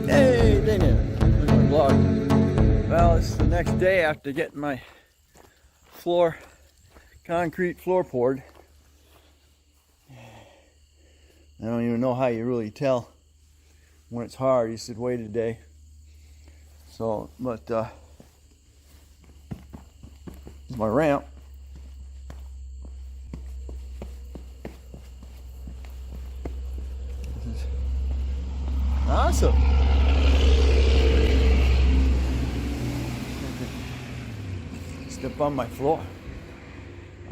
Hey, dang it. There's my vlog. Well, it's the next day after getting my concrete floor poured. I don't even know how you really tell when it's hard. He said wait a day. So, but this is my ramp. This is awesome. Step on my floor.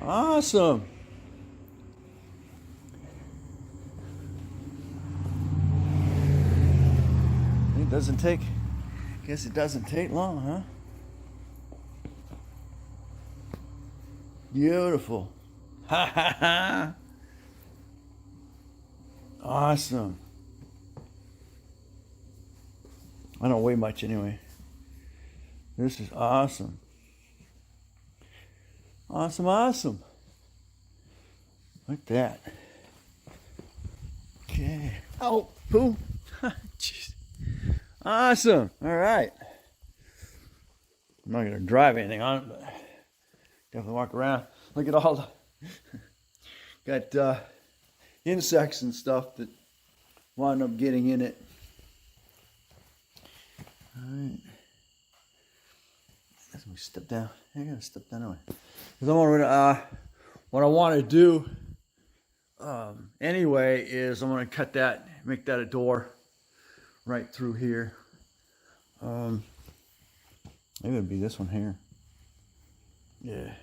Awesome. It doesn't take, guess it doesn't take long, huh? Beautiful. Ha ha ha. Awesome. I don't weigh much anyway. This is awesome. Awesome, awesome. Like that. Okay. Oh, boom. Jeez. Awesome. All right. I'm not going to drive anything on it, but definitely walk around. Look at all the got insects and stuff that wound up getting in it. All right. Let me step down. I gotta step down anyway. Because I'm gonna, what I want to do anyway is I'm gonna cut that, make that a door right through here. Maybe it'd be this one here. Yeah.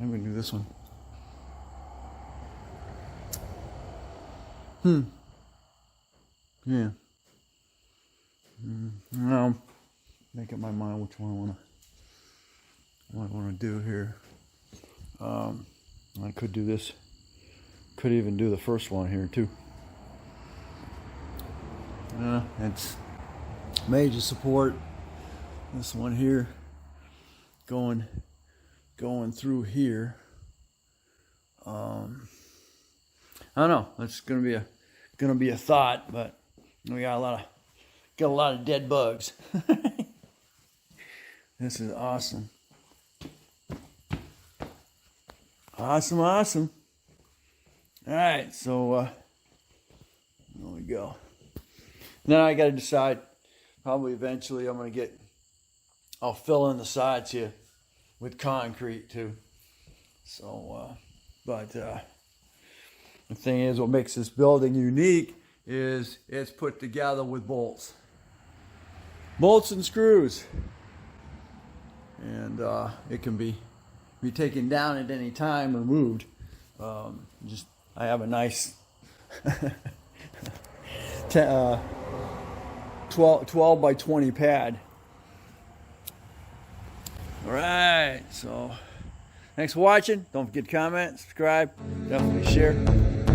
I'm gonna do this one. Yeah. Now, make up my mind which one I want to do here. I could do this. Could even do the first one here too. It's major support. This one here, going through here. I don't know. That's gonna be a thought, but we got a lot of dead bugs. This is awesome. Awesome, awesome. All right, so there we go. Then I got to decide. Probably eventually I'll fill in the sides here with concrete too. So, but the thing is, what makes this building unique is it's put together with bolts and screws, and it can be taken down at any time or moved. I have a nice 12 by 20 pad. All right, so thanks for watching. Don't forget to comment, subscribe, definitely share.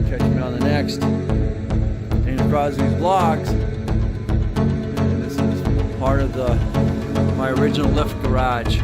Catch me on the next Crosby's vlogs. And this is part of my original lift garage.